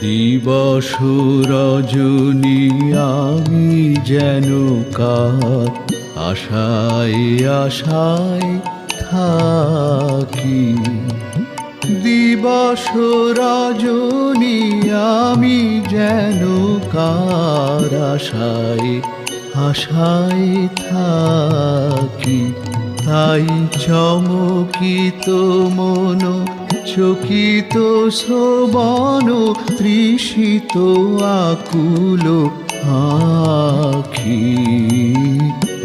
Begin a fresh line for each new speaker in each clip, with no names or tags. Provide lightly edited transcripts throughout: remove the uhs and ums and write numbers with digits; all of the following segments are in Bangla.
দিবস রজনী আমি যেন কার আশায় আশায় থাকি। দিবস রজনী আমি যেন কার আশায় আশায় থাকি। তাই চমকিত মন চকিত শ্রবণ তৃষিত আকুল আখি।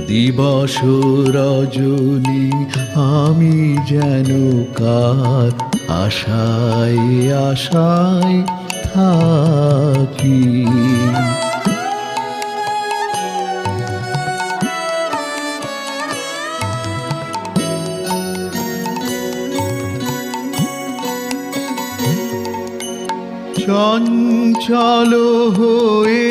দিবস রজনী আমি যেন কার আশায় আশায় থাকি। চঞ্চল হয়ে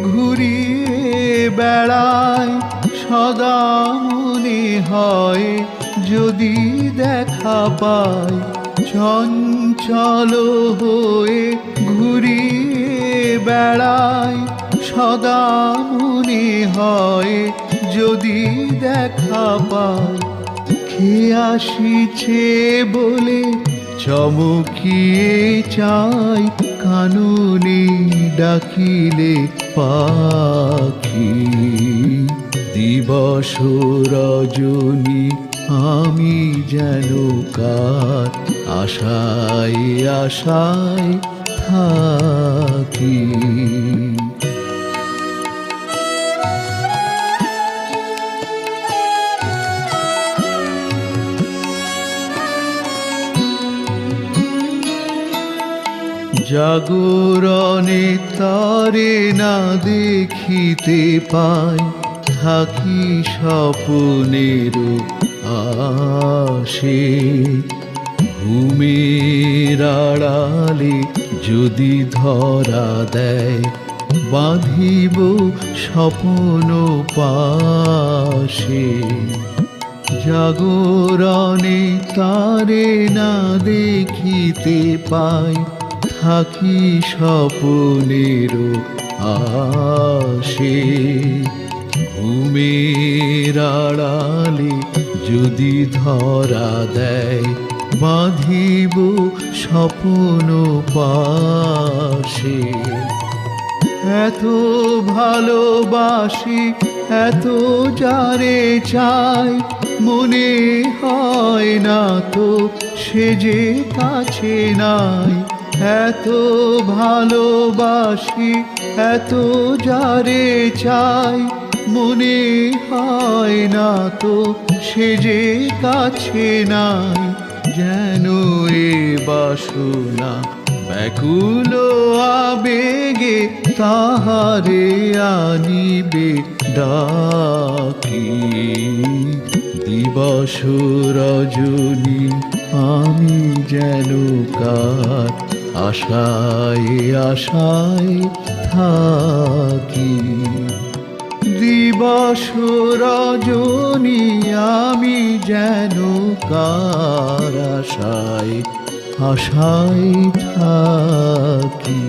ঘুরিয়ে বেড়ায় সদা মনে হয় যদি দেখা পাই। চঞ্চল হয়ে ঘুরিয়ে বেড়ায় সদা মনে হয় যদি দেখা পাই। কে আসিছে বলে চমকিয়ে চাই কাননে ডাকিলে পাখি। দিবস রজনী আমি যেন কার আশায় আশায় থাকি। জাগরণে তারে না দেখিতে পাই থাকি স্বপ্নের আশে। ঘুমের আড়ালে যদি ধরা দেয় বাঁধিব স্বপ্ন পাশে। জাগরণে তারে না দেখিতে পাই থাকি স্বপ্নের আশে। ঘুমের আড়ালে যদি ধরা দেয় বাঁধিব স্বপ্ন পাশে। এত ভালোবাসি এত যারে চাই মনে হয় না তো সে যে কাছে নাই। এত ভালোবাসি এত যারে চাই মনে হয় না তো সে যে কাছে নাই। যেন এ বাসনা ব্যাকুল আবেগে তাহারে আনিবে ডাকি। দিবস রজনী আমি যেন কার আশায় আশায় থাকি। দিবস রজনী আমি যেন কার আশায় আশায় থাকি।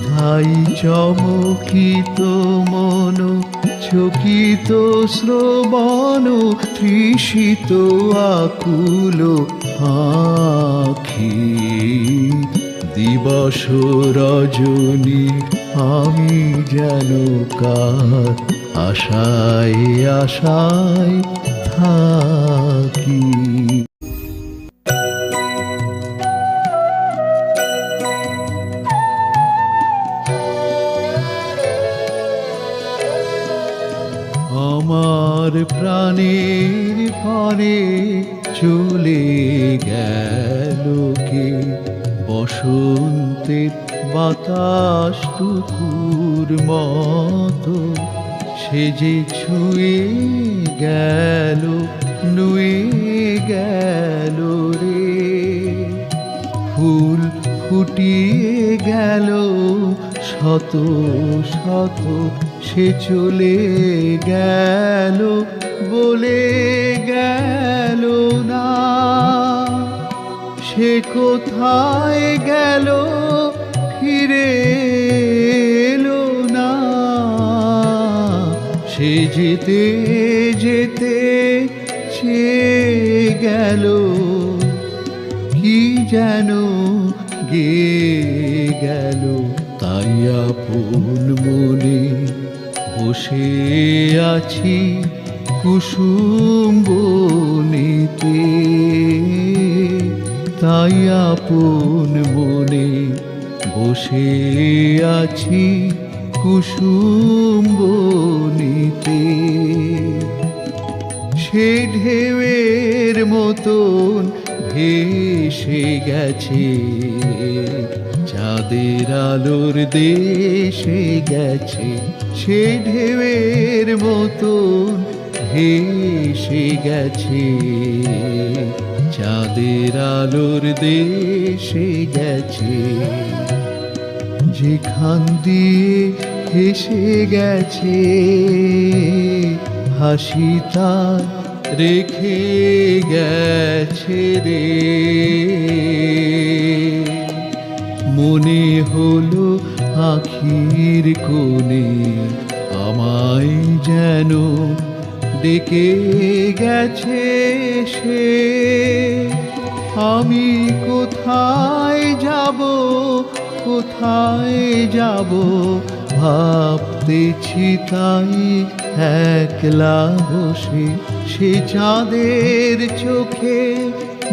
তাই চমকিত মন চকিত শ্রবণ তৃষিত আকুল আখি। দিবস রজনী আমি যেন কার আশায় আশায় থাকি। আমার প্রাণের পরে চলে গেল কে বসন্তের বাতাস টুকুর মতো। সে যে ছুঁয়ে গেল নুয়ে গেল রে। ফুল ফুটিয়ে গেল শত শত সে চলে গেল বলে গেল না। সে কোথায় গেল ফিরে যেতে যেতে চেয়ে গেল কি যেন গেয়ে গেল। তাই আপন মনে বসে আছি কুসুম বনেতে। তাই আপন মনে বসে আছি কুসুম বনেতে। সে ঢেউয়ের মতন ভেসে গেছে, চাঁদের আলোর দেশে গেছে। সে ঢেউয়ের মতন ভেসে গেছে, চাঁদের আলোর দেশে গেছে। যেখান দিয়ে হেসে গেছে হাসি তার রেখে গেছে রে। মনে হলো আখির কোণে আমায় যেন ডেকে গেছে সে। আমি কোথায় যাব, কোথায় যাব ভাবতেছি তাই একলা বসে। সে চাঁদের চোখে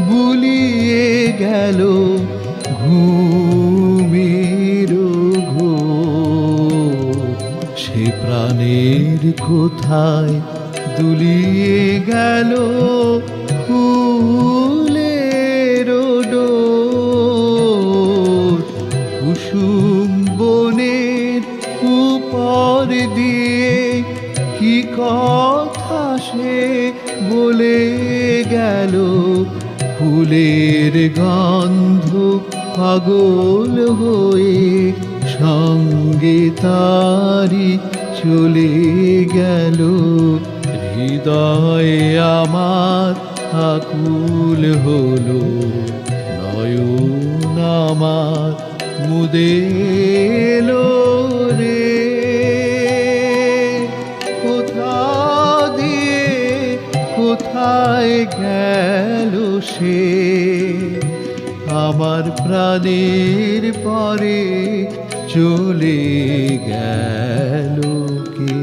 বুলিয়ে গেল ঘুমের ঘোর। সে প্রাণের কোথায় দুলিয়ে গেল ফুলের ডোর। কুসুম বনের উপর দিয়ে কি কথা সে বলে গেল। ফুলের গন্ধ পাগল হয়ে সঙ্গে তারি চলে গেল। হৃদয়ে আমার আকুল হলো, নয়ন আমার মুদে এলো রে। কোথা দিয়ে কোথায় গেল সে, আমার প্রাণের পরে চলে গেল কে।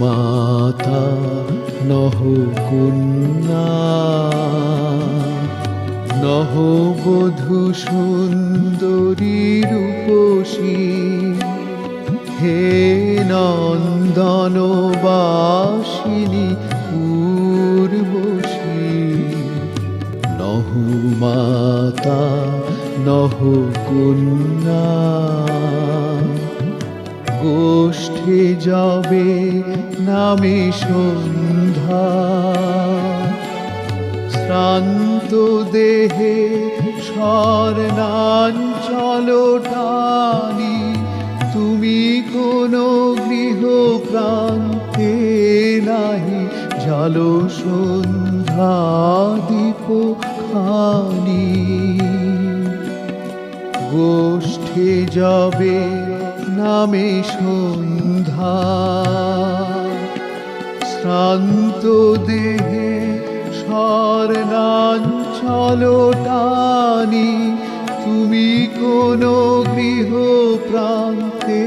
মাতা নহ কন্যা, নহ বধূ সুন্দরী রূপসী। হে নন্দনবাসিনী পূর্বশী। নহ মাতা নহ কন্যা, গোষ্ঠে যাবে নামে সন্ধ্যা। শ্রান্ত দেহে স্বর্ণাঞ্চল টানি, তুমি কোনো গৃহ প্রান্তে নাহি জালো সন্ধ্যা দীপ খানি। গোষ্ঠে যাবে নামে সন্ধ্যা, শ্রান্ত দেহে স্বর্ণাঞ্চল টানি, তুমি কোনো গৃহ প্রান্তে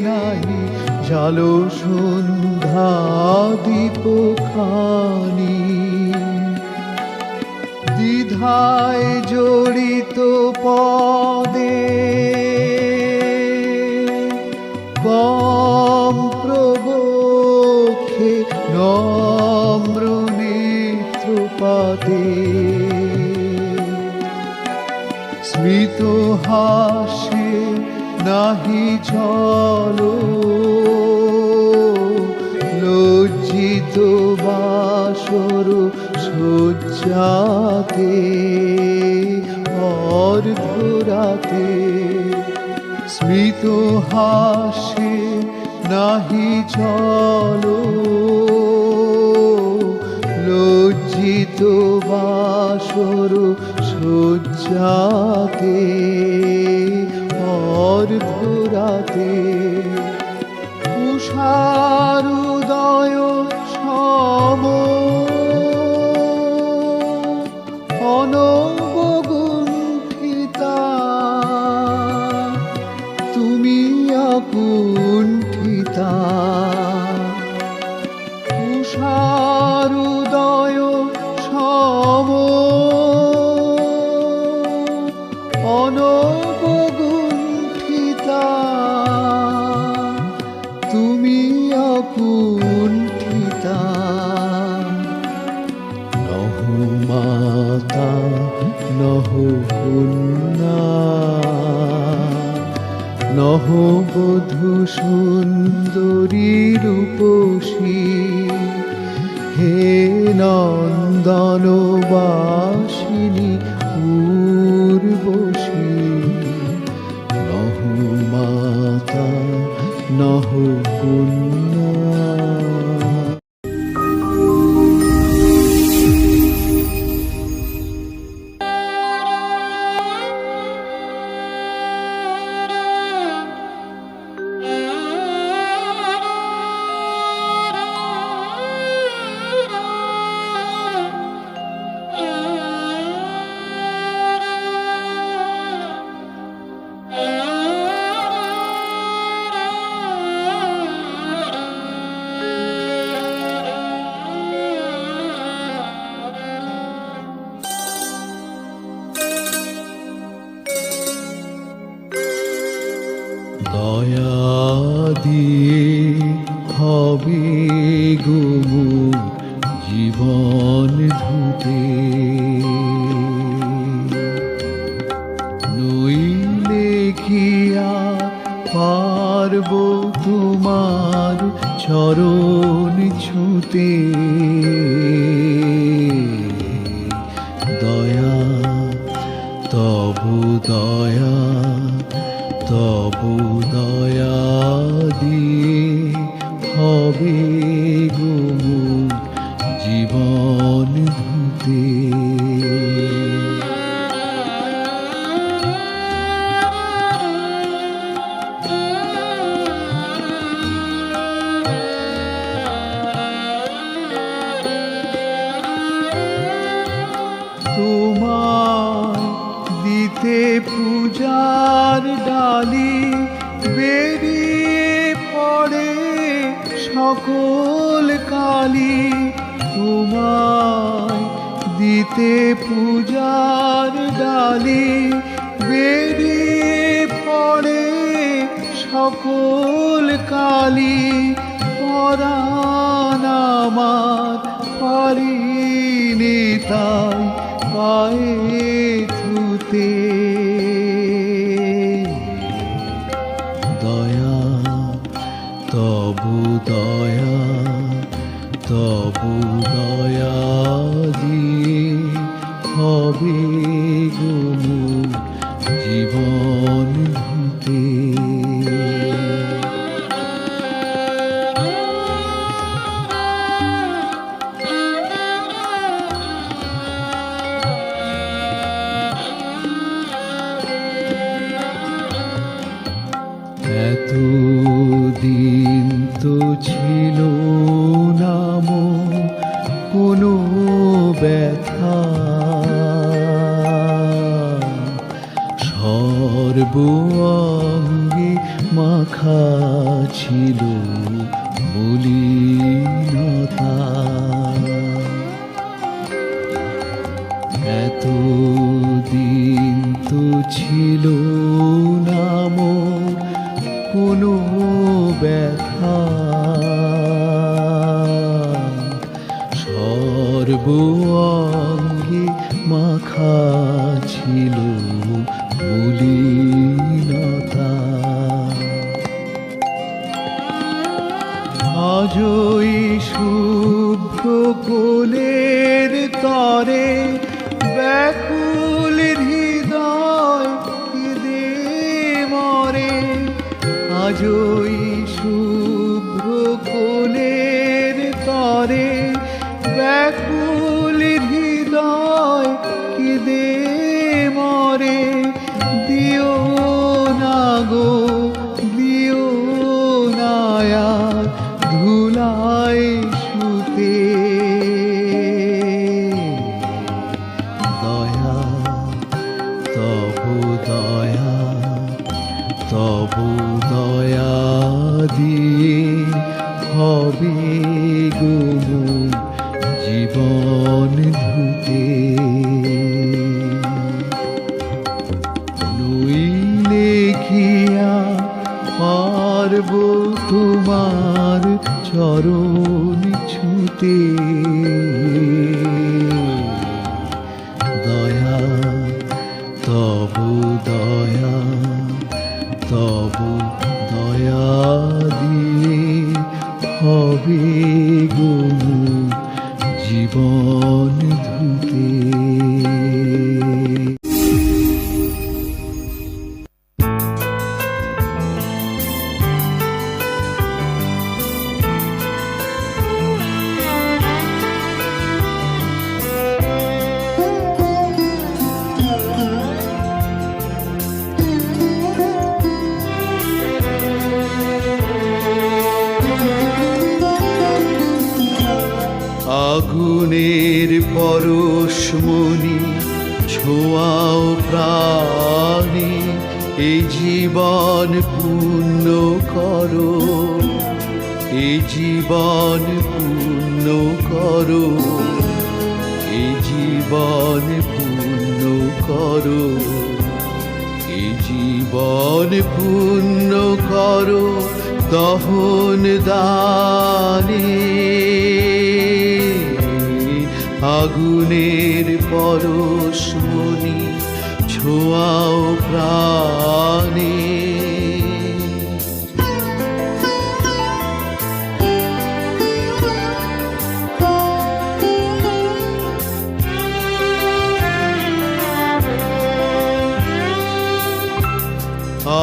নাহি, জালো সন্ধ্যা দীপখানি। দ্বিধায় জড়িত পদে কম প্রবক্ষে নম্র নেত্রপাতে, স্মিত হাসে নাহি চলো, লজ্জিত বাসর শয্যাতে অর্ধরাতে। স্মিত হাসে নাহি চলো, লজ্জিত বাসর শয্যাতে অর্ধরাতে। উষারুদয় সম অনবগুণ্ঠিতা, তুমি অকুণ্ঠিতা। উষারুদয় সম অনবগুণ্ঠিতা, তুমি অকুণ্ঠিতা। নহ মাতা নহ কন্যা, নহ বধূ সুন্দরী রূপসী, হে নন্দনবাসিনী উর্বশী। নহ মাতা নহ কন্যা। দয়া দিয়ে হবে গো জীবন ধুতে, নইলে কি আর পারব তোমার চরণ ছুঁতে। দয়া তবু দয়া, তবু দয়া দিয়ে হবে গো জীবন ধুতে। তোমায় দিতে পূজার ডালি, বেরিয়ে পড়ে সকল কালি। তোমায় দিতে পূজার ডালি, বেরিয়ে পড়ে সকল কালি। পরাণ আমার পারিনি তাই পায়ে ধুতে। দয়া তবু দয়া, তবু দয়া দিয়ে হবে গো জীবন ধুতে। এতদিন তো ছিল নাম কোনো ব্যথা, সর্বাঙ্গে মাখা ছিল মলিনতা। এতদিন তো ছিল না মোর কোনো ব্যথা, সর্বাঙ্গে মাখা ছিল মলিনতা। আজই শুভ্র কোলের তরে ব্যাকুল হৃদয় কেঁদে মরে। আজই শুভ্র কোলের তরে ব্যাকুল হৃদয় কেঁদে মরে। দিও না গো দিও না আর ধুলায় শুতে, দয়া তবু দয়া তবু দয়া দিয়ে হবে গো মোর জীবন ধুতে। নইলে কি আর পারব তোমার চরণ ছুঁতে, দয়া তবু দয়া তবু দয়া দিয়ে হবে গো মোর জীবন ধুতে। আগুনের পরশমণি ছোঁয়াও প্রাণে, এই জীবন পূর্ণ করো, এই জীবন পূর্ণ করো, এই জীবন পূর্ণ করো, এই জীবন পূর্ণ করো দহন দানে। আগুনের পরশমণি ছোঁয়াও প্রাণে।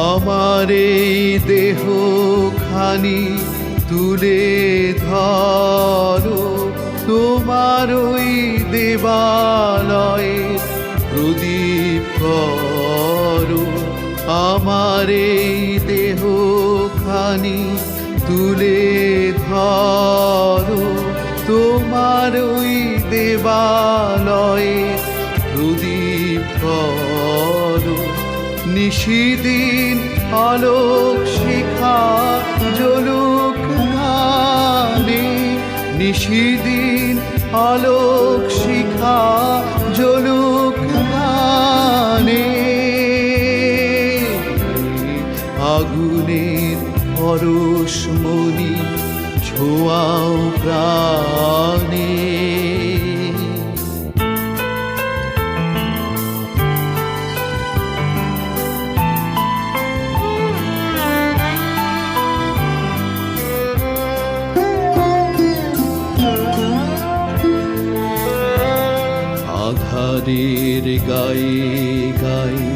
আমার এই দেহ খানি তুলে ধরো, তোমার ওই দেবালয়ে প্রদীপ করো। আমার এই দেহ খানি তুলে ধরো, তোমার ওই দেবালয়ে প্রদীপ করো। নিশিদিন আলোক শিখা জ্বলুক গানে, নিশিদিন আলোক শিখা জ্বলুক গানে। আগুনের পরশমণি ছোঁয়াও প্রাণে। আধারের গায়ে গায়ে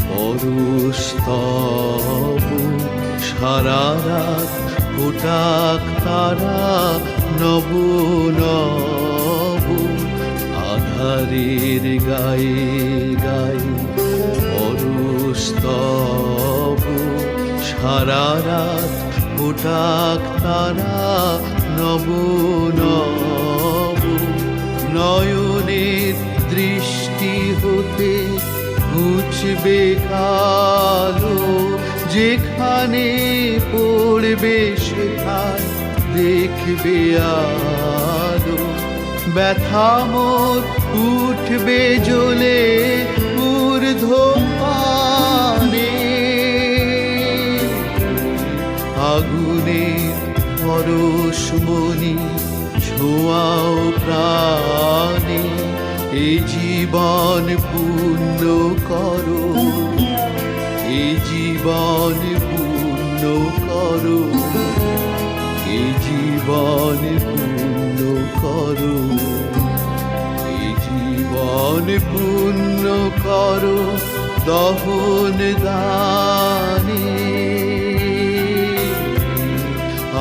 পরশ তব, সারা রাত ফোটাক তারা নব নব। আধারের গায়ে গায়ে পরশ তব, সারা রাত ফোটাক তারা নব নব। নয়নের দৃষ্টি হতে ঘুচ মুছবে কালো, যেখানে পড়বে সেখানে দেখবে আলো। ব্যথা মোর উঠবে জ্বলে ঊর্ধ্বপানে, আগুনের পরশমণি ছোঁয়াও প্রাণে। এই জীবন পূর্ণ করো, এই জীবন পূর্ণ করো, এই জীবন পূর্ণ করো, এই জীবন পূর্ণ করো দহন দানে।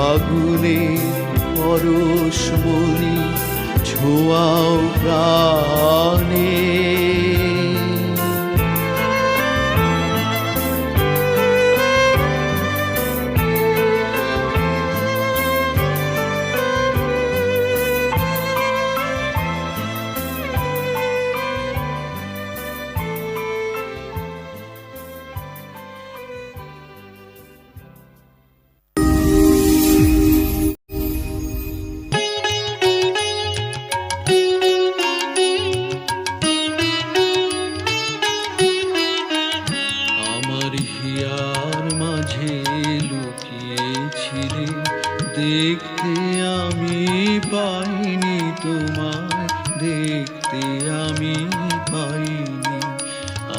আগুনের পরশমণি ছোঁয়াও প্রাণে। দেখতে আমি পাইনি তোমায়, দেখতে আমি পাইনি।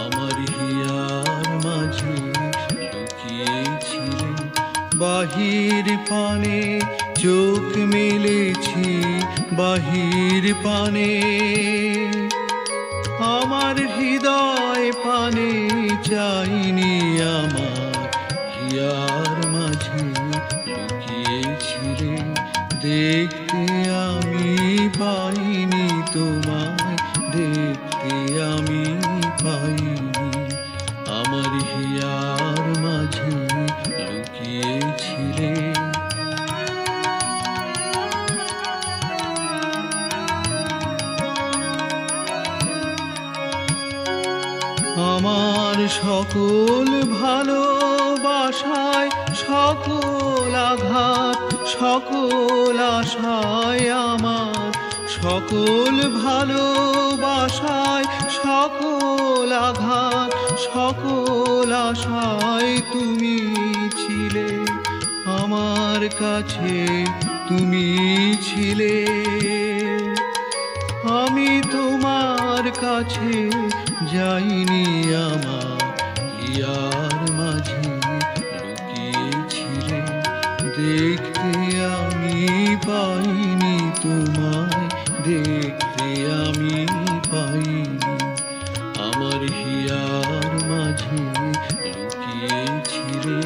আমার হিয়ার মাঝে লুকিয়েছিলে, বাহির পানে চোখ মেলেছি, বাহির পানে। আমার হৃদয় পানে চাইনি, আমার হিয়ার মাঝে লুকিয়েছিলে। দেখতে আমি পাইনি তোমায়, দেখতে আমি পাইনি। আমার হিয়ার মাঝে লুকিয়েছিলে। আমার সকল ভালোবাসায়, সকল আঘাত, সকল আশায়, আমার সকল ভালোবাসায়, সকল আঘাত, সকল আশায় তুমি ছিলে। আমার কাছে তুমি ছিলে, আমি তোমার কাছে যাইনি। আমার হিয়ার মাঝে লুকিয়েছিলে, দেখতে আমি পাইনি তোমায়, দেখতে আমি পাইনি। আমার হিয়ার মাঝে লুকিয়েছিলে।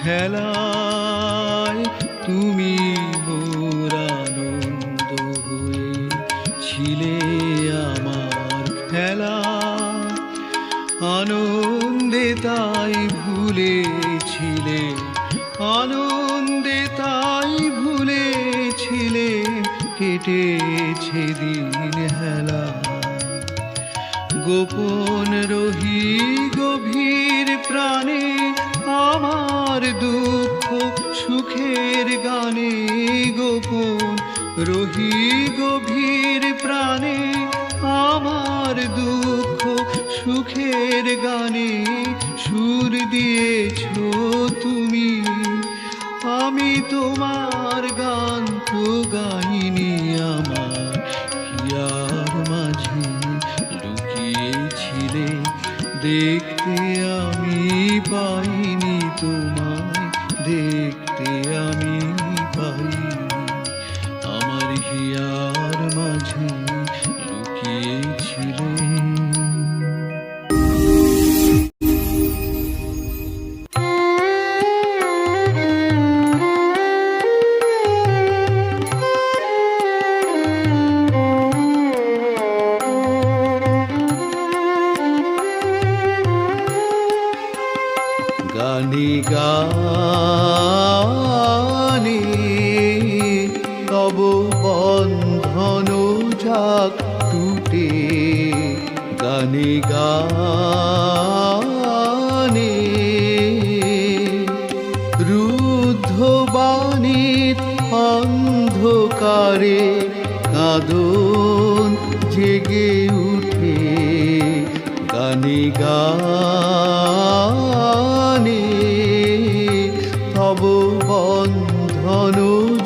খেলায় তুমি মোর আনন্দ হয়েছিলে, আমার খেলা আনন্দে তাই ভুলেছিলে, আনন্দে তাই ভুলেছিলে। কেটেছে দিন হেলা, গোপন রহি গভীর প্রাণে, আমার দুঃখ সুখের গানে। গোপন রহি গভীর প্রাণে, আমার দুঃখ সুখের গানে। সুর দিয়েছ তুমি, আমি তোমার গান তো গাইনি। আমার হিয়ার মাঝে লুকিয়েছিলে, দেখতে আমি পাইনি তোমায়, দেখতে আমি পাইনি। আমার হিয়ার মাঝে লুকিয়েছিলে। গানে গানে তব বন্ধন যাক টুটে, গানে গানে রুদ্ধ বাণীর অন্ধকারে কাঁদন জেগে উঠে, গানে গানে তব বন্ধন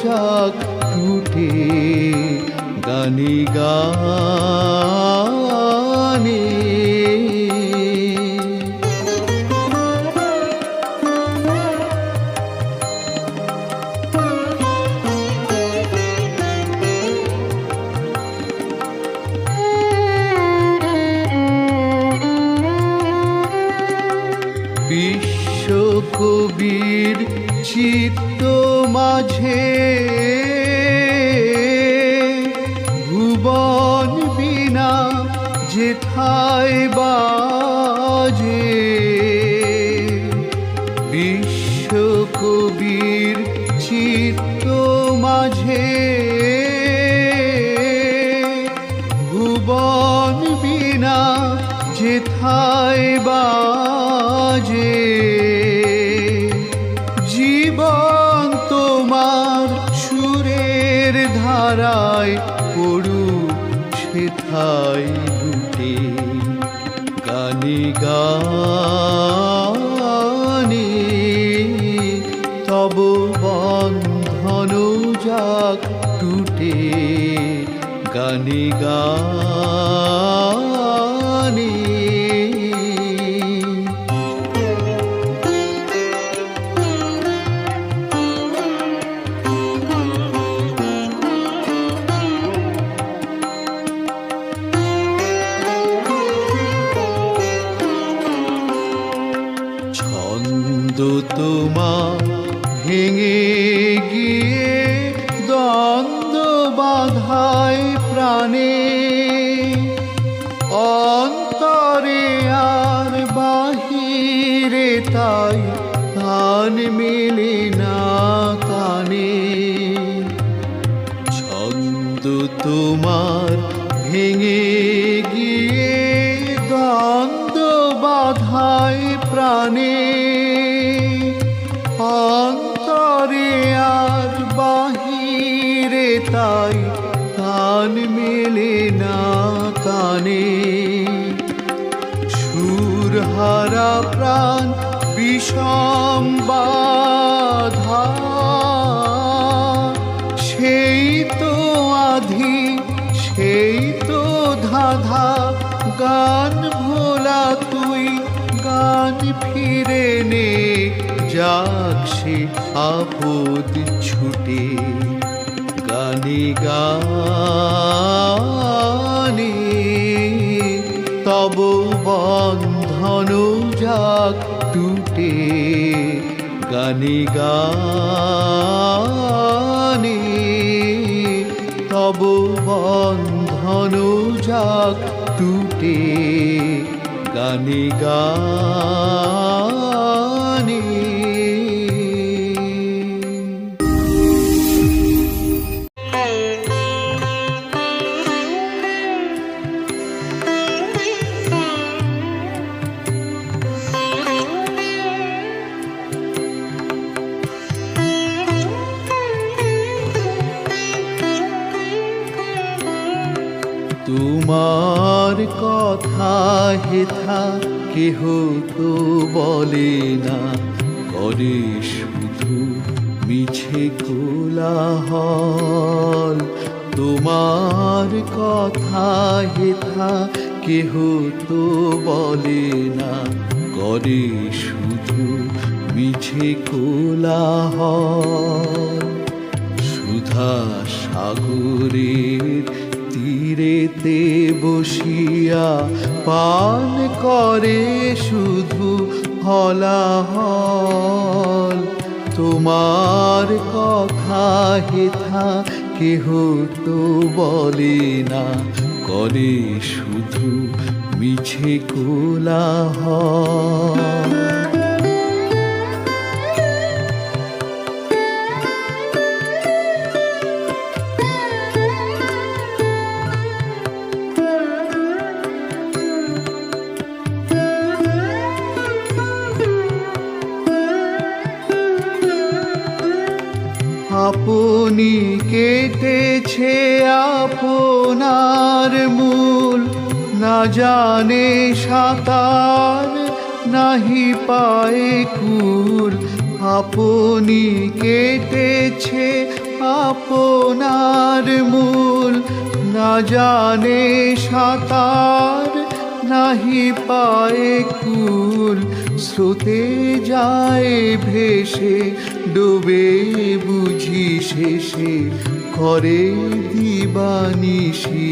যাক টুটে, গানে গানে বিশ্বকবির চিত্ত মাঝে ভুবন বীণা যেথায় বাজে, বিশ্বকবির চিত্ত মাঝে ভুবন বীণা যেথায় বাজে, জীবন তোমার সুরের ধারায় পড়ুক সেথায় লুটে, গানে গানে তব বন্ধন যাক টুটে, গানে গানে ছন্দ তোমার ভেঙে গিয়ে দ্বন্দ্ব বাধায় প্রাণে, অন্তরে আর বাহিরে তাই তান মেলে না কানে, ছন্দ তোমার ভেঙে গিয়ে দ্বন্দ্ব বাধায় প্রাণে, অন্তরে আর বাহিরে তাই কান মেলে না কানে, সুরহারা প্রাণ বিষম বাধা, সেই তো আধি সেই তো ধাঁধা, গান ভোলা তুই গান ফিরে নে, যাক সে আপদ ছুটে, গানে গানে তব বন্ধন যাক টুটে, গানে গানে তব বন্ধন যাক টুটে, গানে গানে তোমার কথা হেথা কেহ তো বলে না, করে শুধু মিছে কোলাহল, তোমার কথা হেথা কেহ তো বলে না, করে শুধু মিছে কোলাহল, সুধা সাগরের তীরেতে বসিয়া পান করে শুধু হলাহল, তোমার কথা হেথা কেহ তো বলে না, করে শুধু মিছে কোলাহল। আপনি কেটেছে আপনার মূল, না জানে সাঁতার নাহি পায়ে কুল। আপনি কেটেছে আপনার মূল, না জানে সাঁতার নাহি পায়ে কুল। স্রোতে যায় ভেসে ডোবে বুঝি শেষে, করে দিবানিশি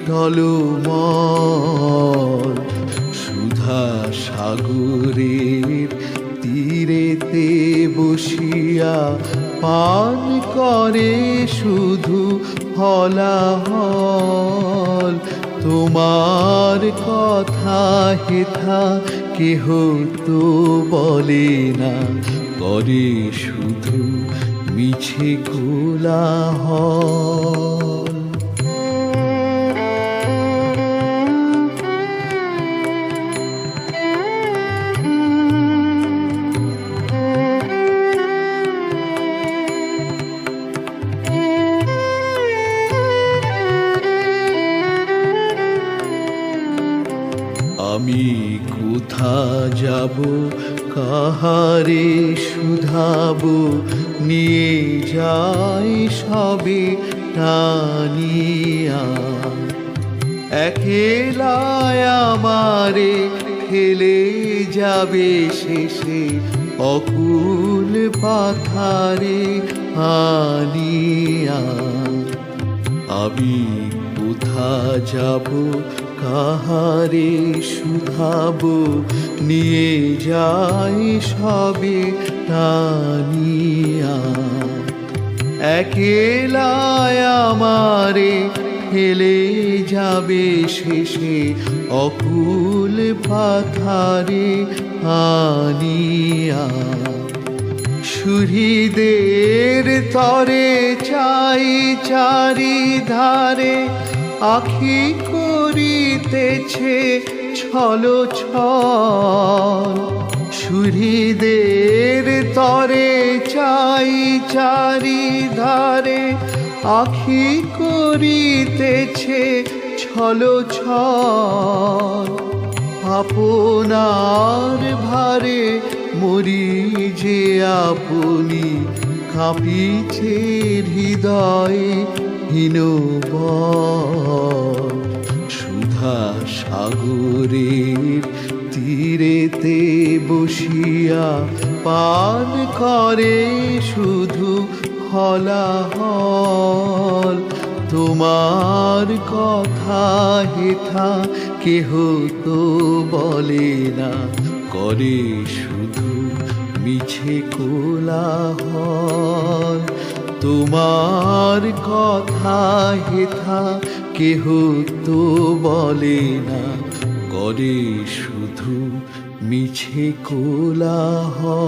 টলমল। সুধা সাগরের তীরেতে বসিয়া পান করে শুধু হলাহল। তোমার কথা হেথা কেহ তো বলে না, করে শুধু মিছে কোলাহল। আমি কোথা যাব, কাহারে শুধাবো, নিয়ে যাই সবে টানিয়া। একেলায় আমারে ফেলে যাবে শেষে, অকুল পাথারে আনিয়া। আমি কোথা যাব, কাহারে শুধাবো, নিয়ে যাই সবে টানিয়া। একেলায় আমারে ফেলে যাবে শেষে, অকুল পাথারে আনিয়া। সুহৃদের তরে চাই চারিধারে, আখি করিতেছে ছলো ছল। সুহৃদের তরে চাই চারিধারে, আখি করিতেছে ছলো ছল। আপনার ভারে মরি যে আপনি, কাঁপিছে হৃদয়ে হীনবল। সুধা সাগরের তীরেতে বসিয়া পান করে শুধু হলাহল। তোমার কথা হেথা কেহ তো বলে না, করে শুধু মিছে কোলাহল। তোমার কথা হেথা কেহ তো বলে না, করে শুধু মিছে কোলাহল।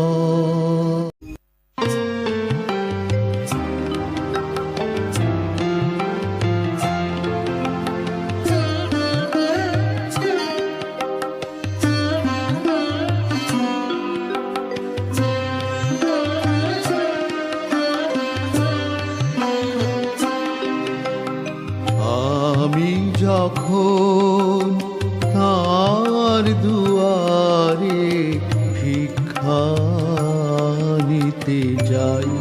আমি যখন তার দুয়ারে ভিক্ষা নিতে যাই,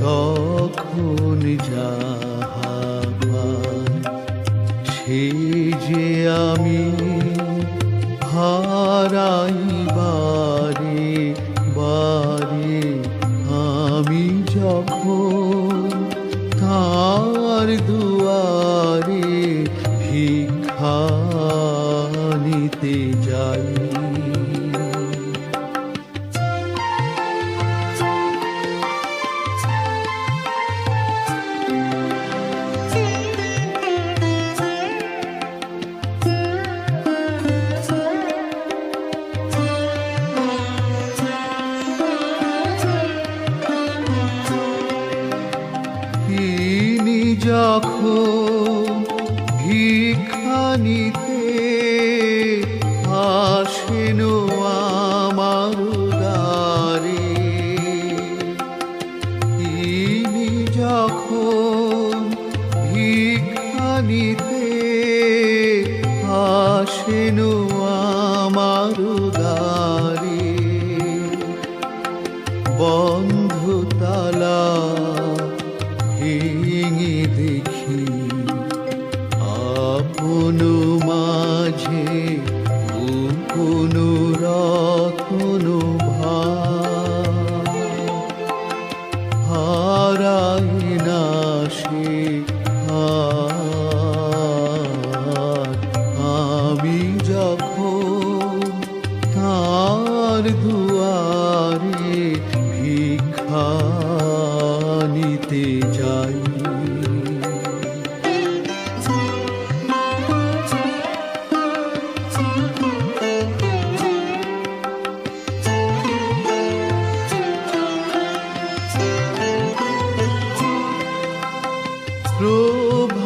তখন যাহা পাই সে যে আমি হারাই বারে বারে। আমি যখন তার দুয়ারে ভিক্ষা নিতে যাই, তিনি যখন ভিক্ষা নিতে আসেন আমার দ্বারে, আসেনো আমার দ্বারে, বন্ধ তালা ভেঙে দেখি আপন মাঝে কোন রতন হারায় না সে আর। আমি যখন তার দুয়ারে ভিক্ষা নিতে যাই,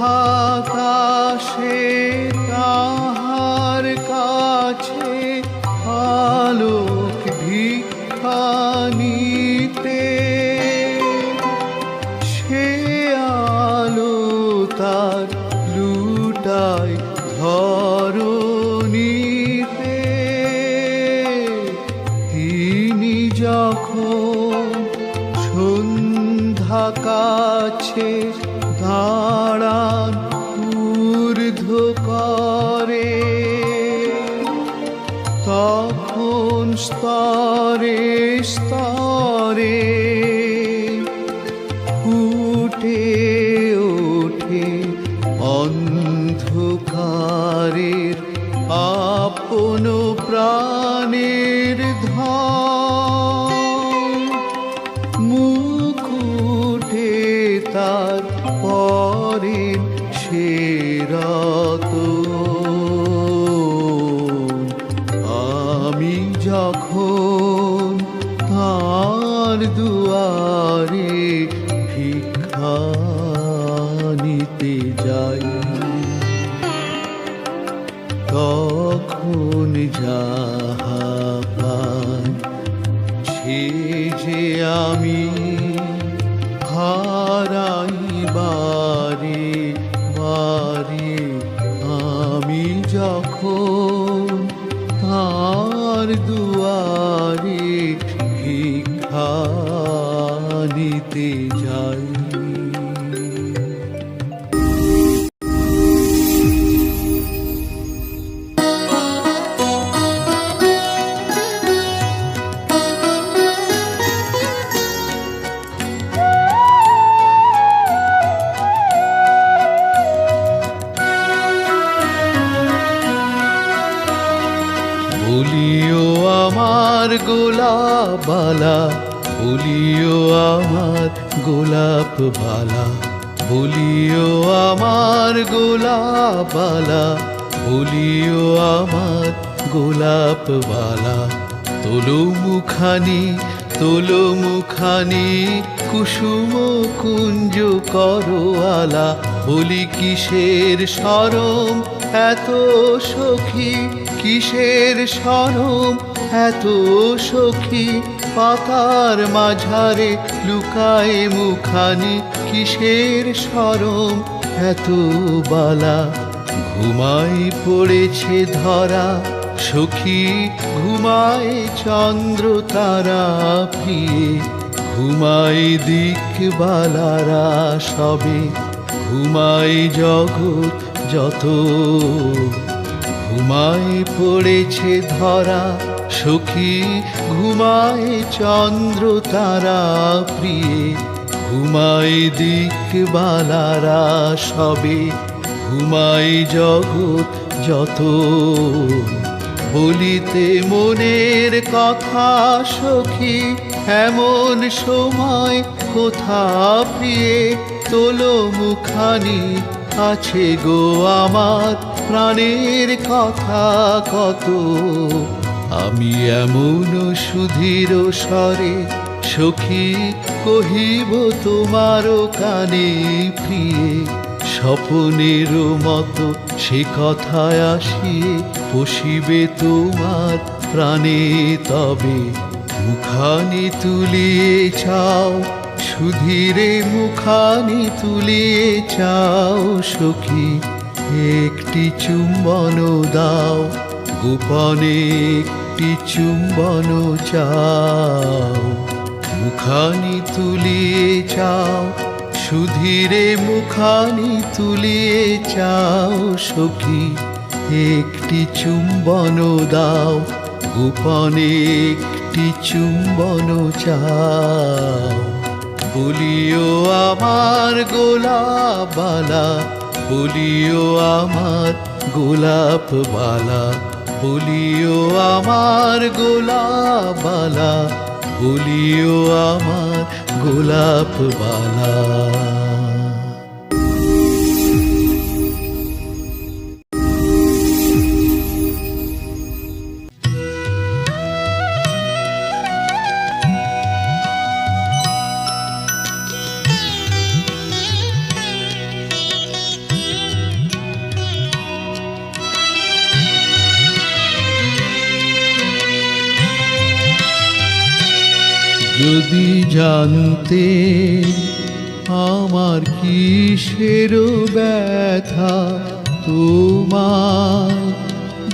প্রভাতাশে তাহার কাছে আলোক ভিক্ষা নিতে, সে আলো তার লুটায় ধরণীতে। তিনি যখন সন্ধ্যা কাছে দাঁড়ান ঊর্ধ্ব করে, তখন স্তরে স্তরে ফুটে ওঠে অন্ধকারের আপন প্রাণের ধন। মুকুটে তার পরে সে রতন। আমি যখন তার দুয়ারে ভিক্ষা নিতে যাই, তখন যাহা পাই সে যে আমি হারাই বারে বারে। আমি যখন তার দুয়ারে ভিক্ষা নিতে যাই। বলিও আমার গোলাপবালা, বলিও আমার গোলাপবালা, বলিও আমার গোলাপবালা, বলিও আমার গোলাপবালা। তোলো মুখানি, তোলো মুখানি, কুসুম কুঞ্জ করোয়ালা। বলি কিসের শরম এত সখী, কিসের শরম এত সখী, পাতার মাঝারে লুকায় মুখানি। কিসের শরম এত বালা, ঘুমাই পড়েছে ধরা সখী, ঘুমায় চন্দ্র তারা প্রিয়ে, ঘুমাই দিকবালারা সবে, ঘুমাই জগৎ যত। ঘুমাই পড়েছে ধরা সখী, ঘুমায় চন্দ্র তারা প্রিয়ে, ঘুমাই দিকবালারা সবে, ঘুমাই জগৎ যত। বলিতে মনের কথা সখী, এমন সময় কোথা প্রিয়ে, তোলো মুখানি আছে গো আমার প্রাণের কথা কত। আমি এমন সুধীর স্বরে সখী কহিব তোমার কানে প্রিয়ে, স্বপনের মতো সে কথায় আসিয়ে বসিবে তোমার প্রাণে তবে। মুখানি তুলিয়ে চাও সুধীরে, মুখানি তুলিয়ে চাও সখী, একটি চুম্বন দাও, গোপনে একটি চুম্বন চাও। মুখানি তুলিয়ে চাও, সুধীরে মুখানি তুলিয়ে চাও সখী। একটি চুম্বন দাও, গোপনে একটি চুম্বন চাও। বলিও আমার গোলাপ বালা, বলিও আমার গোলাপ বালা, বলিও আমার গোলাপ বালা, বলিও আমার গোলাপ বালা। যদি জানতে আমার কিসের ব্যথা, তোমায়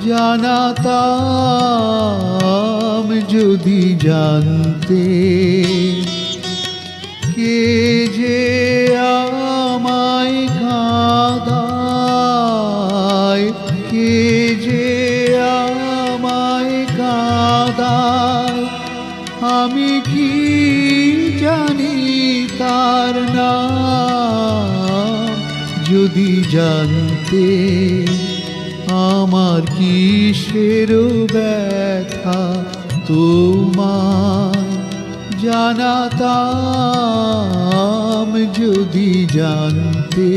জানাতাম। যদি জানতে কে যে আমায় কাঁদায়, কে যে আমায় কাঁদায়, আমি কি জানি তার নাম। যদি জানতে আমার কিসের ব্যথা, তোমায় জানাতাম। যদি জানতে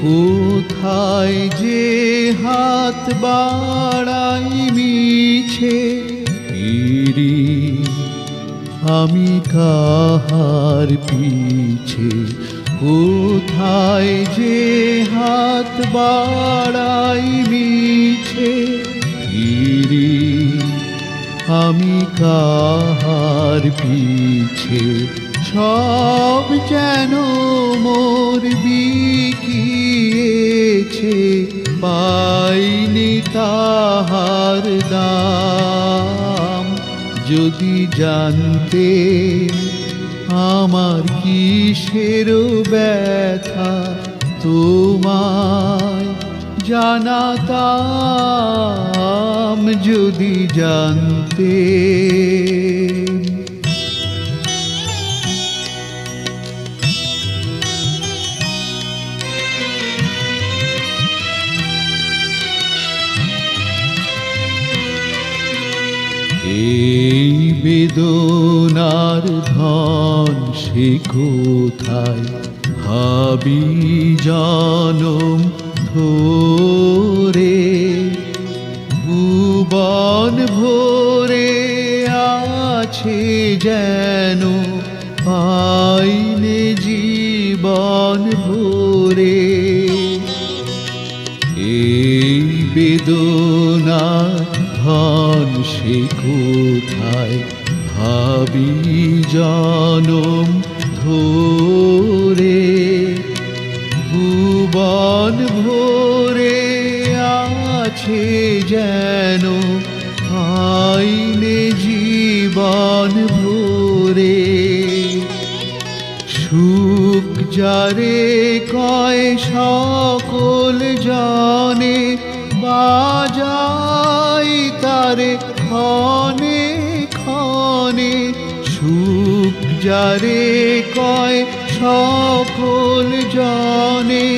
কোথায় যে হাত বাড়াই মিছে ফিরি, আমি কাহার পিছে। কোথায় যে হাত বাড়াই মিছে ফিরি, আমি কাহার পিছে। সব যেন মোর বিকিয়েছে, পাইনি তাহার দাম। যদি জানতে আমার কিসের ব্যথা, তোমায় জানাতাম। যদি জানতে এই বেদনার ধন সে কোথায়, ভাবি জনম ধরে। ভুবন ভরে আছে যেন, পাইনে জীবন ভরে। এই বেদনার ধন সে কোথায়, ভাবি জনম ধরে। ভুবন ভরে আছে যেন, আইনে জীবন ভরে। সুখ যারে কয় সকল জনে, বাজাই তারে ক্ষণে ক্ষণে। সুখ যারে কয় সকল জনে,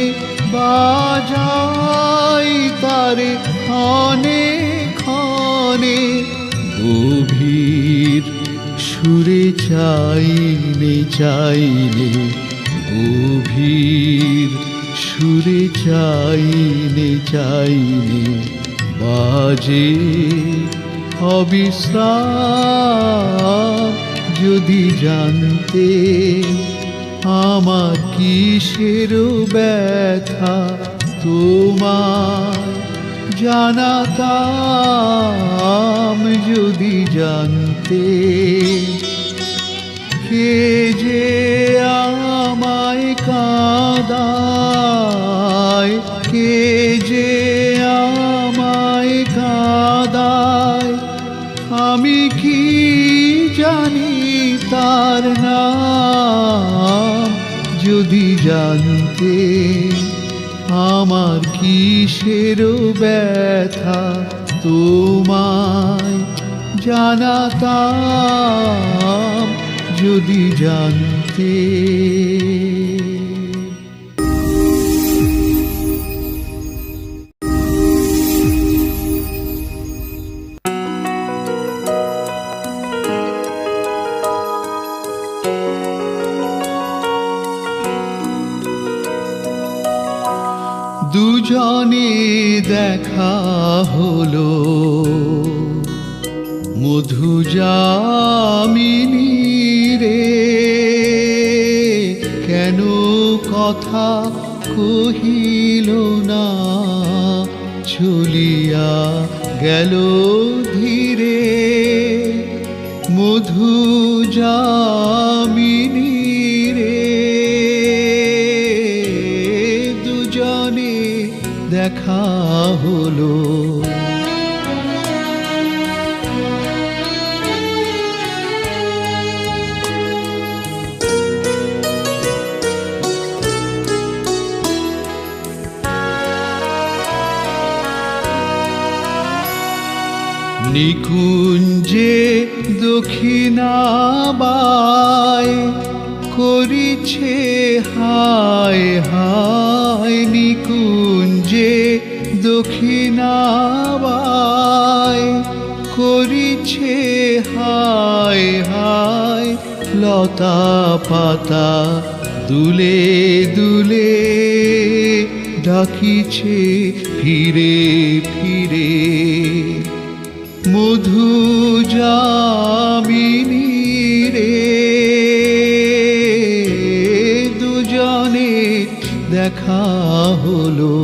বাজাই তারে ক্ষণে ক্ষণে। গভীর সুরে চাইলে চাইলে, গভীর সুরে চাইলে চাইলে, বাজে অবিশ্রাম। যদি জানতে আমার কিসের ব্যথা, তোমায় জানাতাম যদি জানতে, কে যে আমায় কাঁদায়, কে যে আমায় কাঁদায়, আমি কি জানি তার নাম যদি জানতে, আমার কিসের ব্যথা তোমায় জানাতাম যদি জানতে। দুজনে দেখা হলো মধুযামিনী রে, কেন কথা কহিল না, চলিয়া গেল ধীরে। মধুযামিনী রে, দুজনে দেখা হলো। নিকুঞ্জে দক্ষিণাবায় করিছে হায় হায়, নিকুঞ্জে দক্ষিণাবায় করিছে হায় হায়, লতা পাতা দুলে দুলে ডাকিছে ফিরে ফিরে। মধুযামিনী রে, দুজনে দেখা হলো।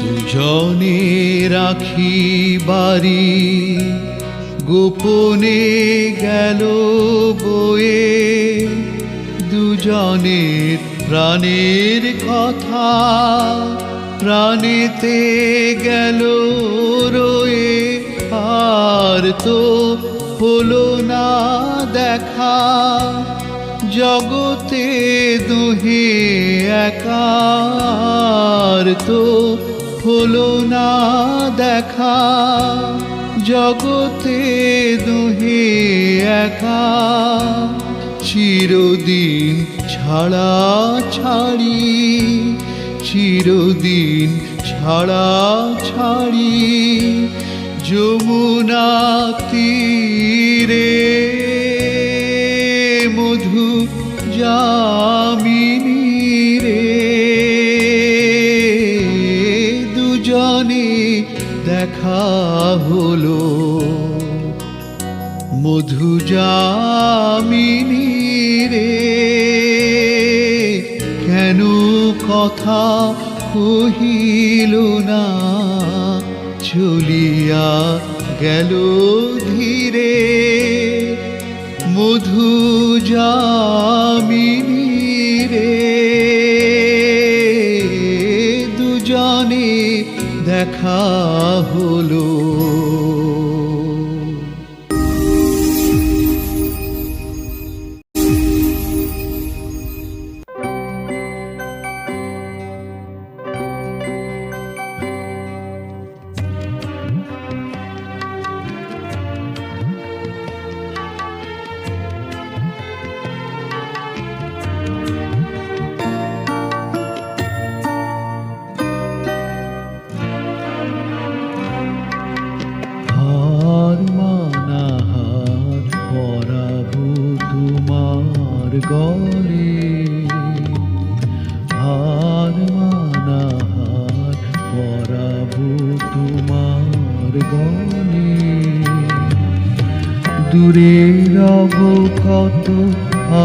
দুজনে রাখি বাড়ি গোপনে গেল বয়ে, দুজনের প্রাণের কথা প্রাণেতে গেল রয়ে। আর তো হলো না দেখা, জগতে দুহে একার তো হলো না দেখা, জগতে দুহে একা। চিরদিন ছাড়া ছাড়ি, চিরদিন ছাড়া ছাড়ি, যমুনা তীরে মধুযামিনী রে, দুজনে দেখা হলো। মধুযামিনী রে, কেন কথা কহিল না, চলিয়া গেল ধীরে। মধুযামিনী রে, দুজনে দেখা হলো। হার মানা হার পরাবো তোমার গলে। দূরে রব কত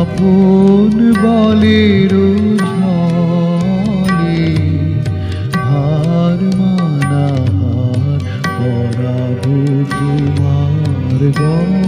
আপন বলের ঝলে, হার মানা হার পরাবো তোমার গলে।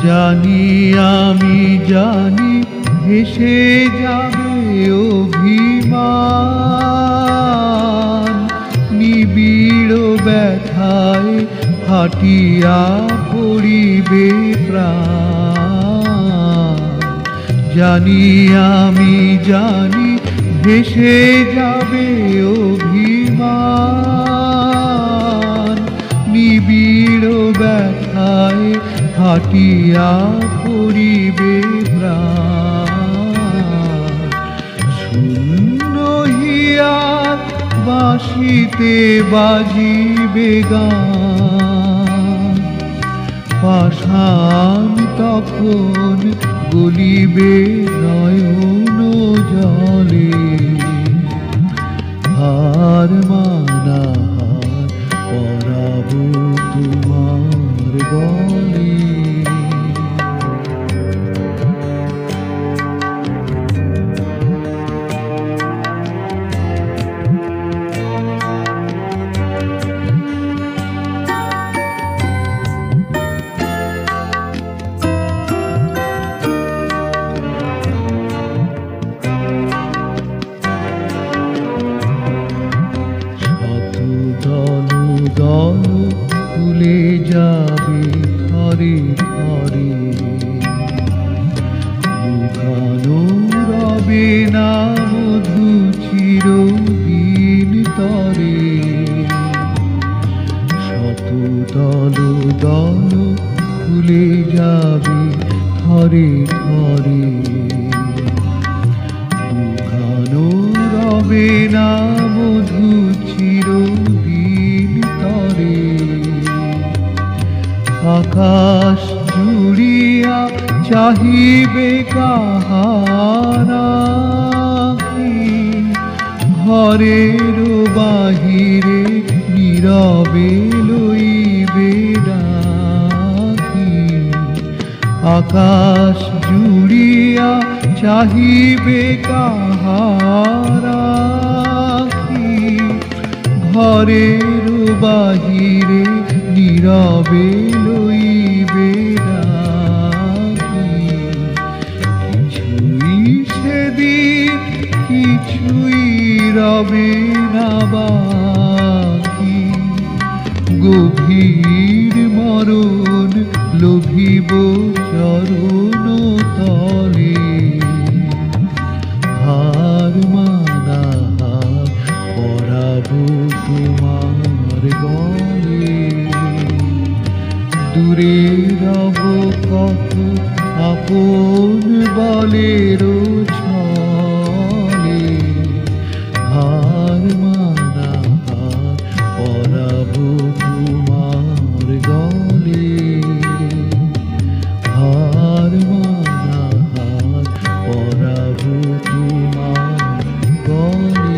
জানি আমি জানি ভেসে যাবে অভিমান, নিবিড় ব্যথায় ফাটিয়া পড়িবে প্রাণ। জানি আমি জানি ভেসে যাবে অভিমান, নিবিড় ব্যথায় ফাটিয়া পড়িবে প্রাণ। শূন্য হিয়ার বাঁশিতে বাজিবে গান, পাষাণ তখন গলিবে নয়ন জলে। হার মানা হার পরাবো তোমার গলে। দল দল ভুলে যাবে ঘরে ঘরে, লুকানো রবে না মধু চিরদিন তরে। শত দল দল ভুলে যাবে ঘরে ঘরে, লুকানো রবে না মধু চিরদিন তরে। আকাশ জুড়িয়া চাহিবে কাহারা, ঘরের বাহিরে নীরবে লইবে ডাকি। আকাশ জুড়িয়া চাহিবে কাহারা, ঘরের বাহিরে নীরবে লইবে ডাকি। কিছুই সেদিন কিছুই রবে না বাকি, গভীর মরণ লোভিব চরণ তলে। হার মানা হার পরাবো তোমার গলে। দূরে রব কত আপন বলের ছলে, হার মানা হার পরাবো তোমার গলে। হার মানা হার পরাবো তোমার গলে।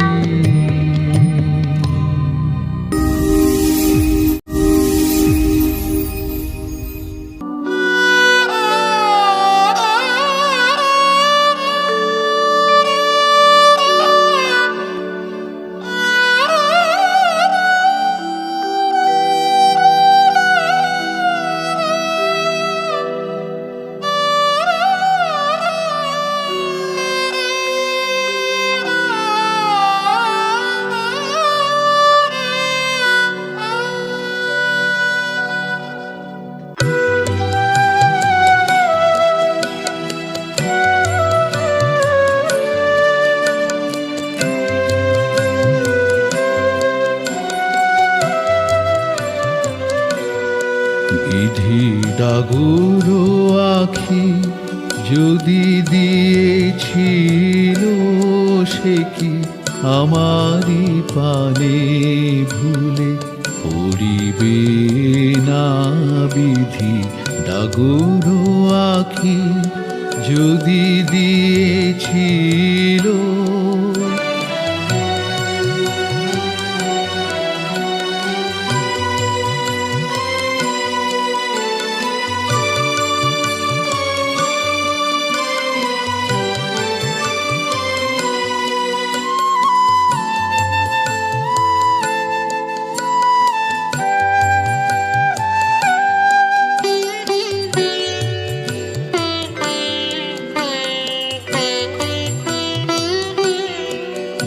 ডাগুরো আখি যদি দিয়েছিল সে কি আমারই পানে ভুলে পড়িবে না বিধি। ডাগুরো আখি যদি দিয়েছিল।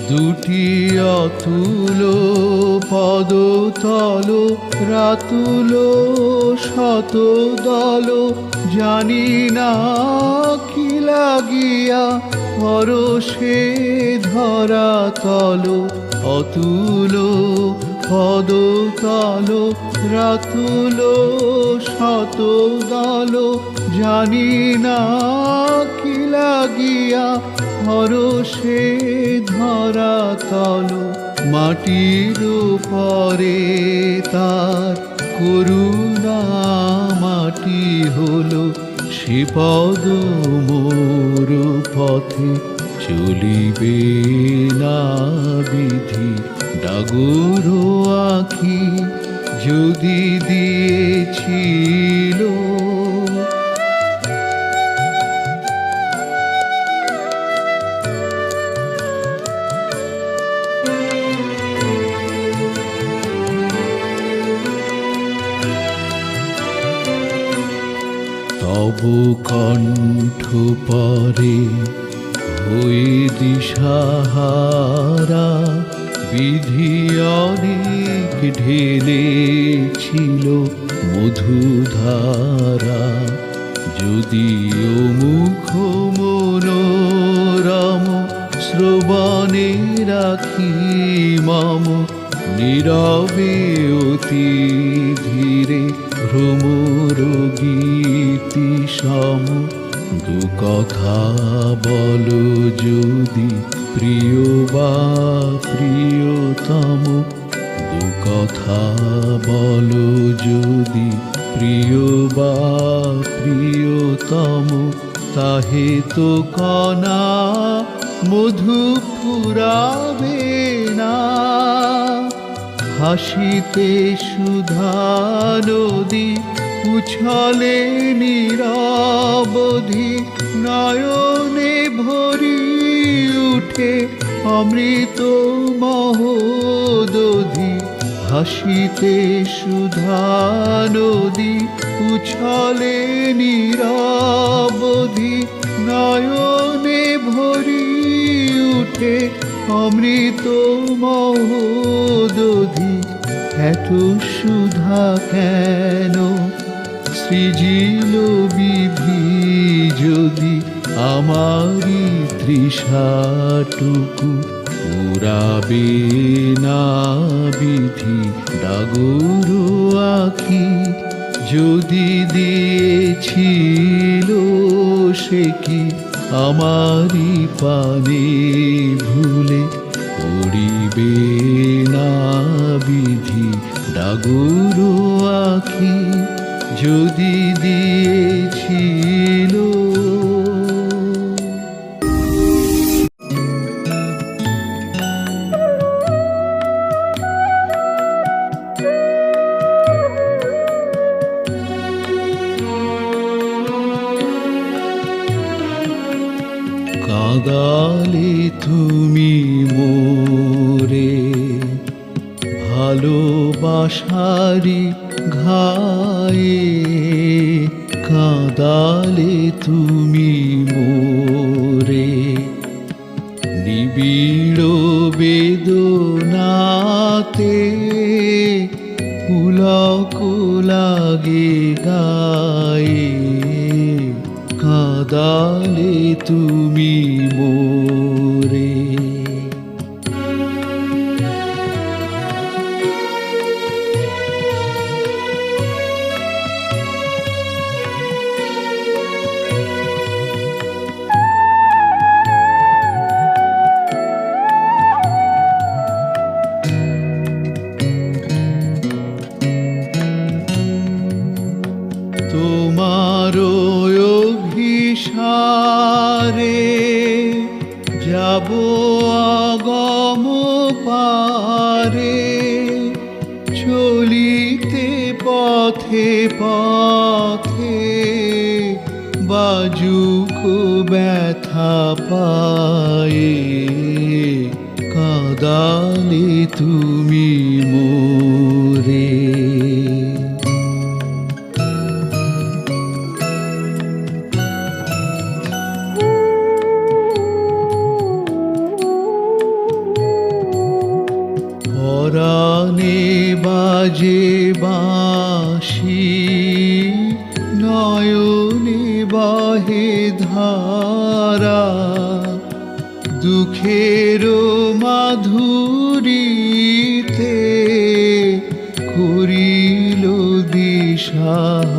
দুটি অতুল পদতল রাতুল শত দল, জানি না কি লাগিয়া পরশে ধরা তল। অতুল পদতল রাতুল শত দল, জানি না কি লাগিয়া পরশে ধরা তল। মাটির পরে তার করুণা মাটি হলো, সে পদ মোর পথে চলিবে না বিধি। ডাগুরো আখি যদি দিয়েছিল। তব কণ্ঠ পরে হয়ে দিশাহারা, বিধি অনেক ঢেলেছিল মধুধারা। যদিও মুখ মনোরম শ্রবণে রাখি মম, নীরবে অতি ধীরে ভ্রমর গীতি সম। দু কথা বলো যদি প্রিয় বা প্রিয়তম, দু কথা বলো যদি প্রিয় বা প্রিয়তম। তাহে তো কণা মধু ফুরাবে না, হাসিতে সুধা নদী উছলে নিরবধি। নয়নে ভরি উঠে অমৃত মহোদধি, হাসিতে সুধা নদী উছলে নিরবধি। নয়নে ভরি উঠে অমৃত মহোদধি। এত সুধা কেন সৃজিল বিধি, যদি আমারি তৃষাটুকু পুরাবে না বিধি। ডাগুরো আখি যদি দিয়েছিল সে কি আমারি পানে ভুলে পড়িবে না বিধি। ডাগুরো আখি যদি দিয়েছিল। কাঁদালে তুমি মোরে ভালোবাসারি ঘায়ে, কাঁদালে তুমি মোরে নিবিড় বেদনাতে। পুলক লাগে গায়ে, কাঁদালে তুমি মোরে। বাজুক ব্যথা পায়ে, কাঁদালে তুমি মোরে। পরাণে বাজে বাঁশি, নয়নে বাহে ধারা, দুঃখের মাধুরীতে করিল দিশাহারা।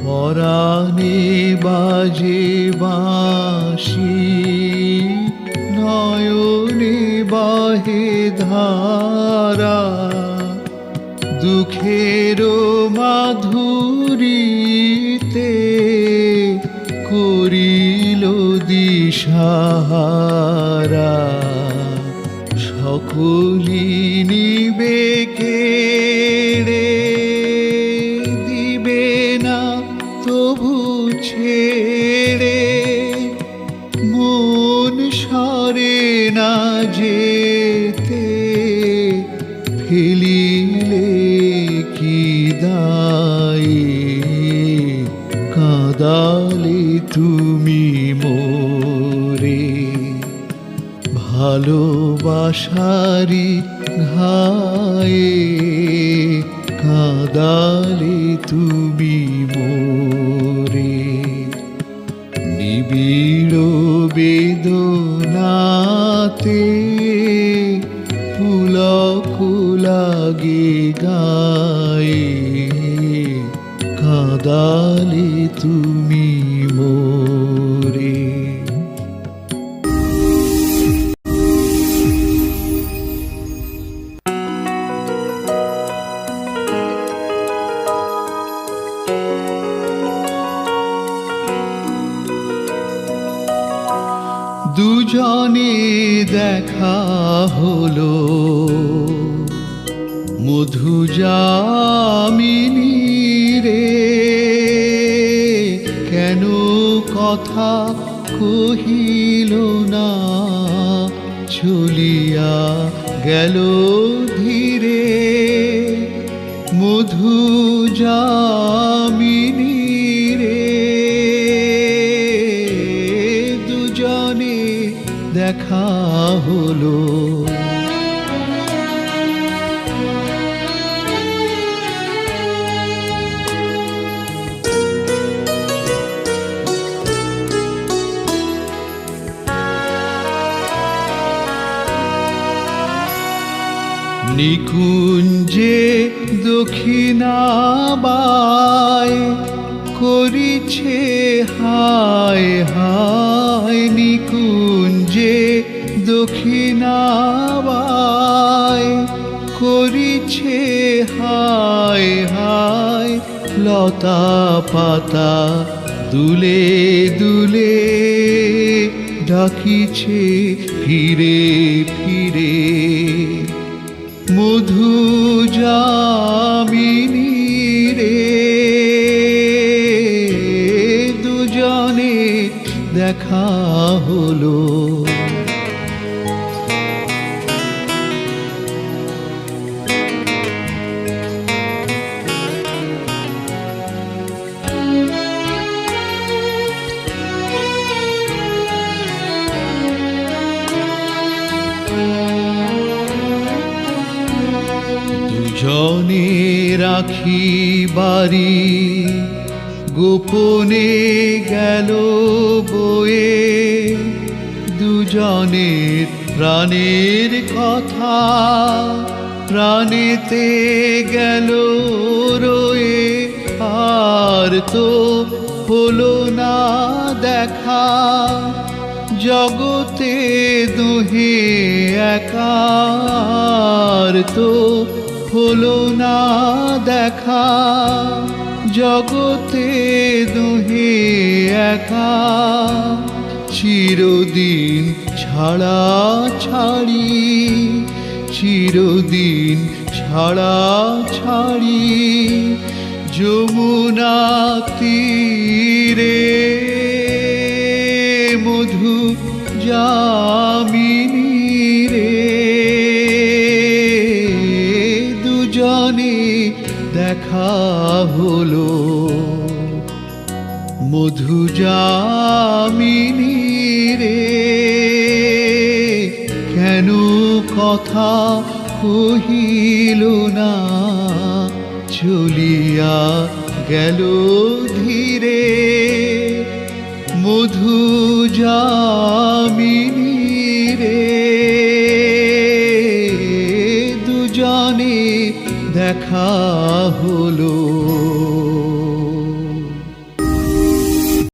পরাণে বাজে বাঁশি, নয়নে বাহে ধারা, দুঃখের মাধুরীতে করিল দিশাহারা। সকলি নিবে কেড়ে, দিবে না তবু ছেড়ে, মন সরে না যেতে, ফেলিলে কি দায়ে, কাঁদালে তুমি মোরে। ভালোবাসারি ঘায়ে, কাঁদালে তুমি মোরে। নিবিড় বেদনাতে পুলক লাগে গায়ে, কাঁদালে তুমি মোরে। দুজনে দেখা হলো মধুযামিনী রে, কেন কথা কহিল না, চলিয়া গেল ধীরে। মধুযামিনী রে, দুজনে দেখা হলো। নিকুঞ্জে দক্ষিণাবায় করিছে হায় হায়, নিকুঞ্জে দক্ষিণাবায় করিছে হায় হায়। লতা পাতা দুলে দুলে ডাকিছে ফিরে ফিরে। মধুযামিনী রে, দুজনে দেখা হলো। দুজনে রাখি বাড়ি, গোপনে গেল বয়ে। দুজনের প্রাণের কথা প্রাণেতে গেল রয়ে। আর তো হলো না দেখা, জগতে দুহে একা। আর তো হলো না দেখা, জগতে দুহে একা। চিরদিন ছাড়া ছাড়ি, চিরদিন ছাড়া ছাড়ি, যমুনা তীরে মধু যামিনী রে, দুজনে দেখা হলো। মধু যামিনী রে, কেন কথা কহিল না, চলিয়া গেল ধীরে। মধু যামিনী রে, দুজনে দেখা হলো।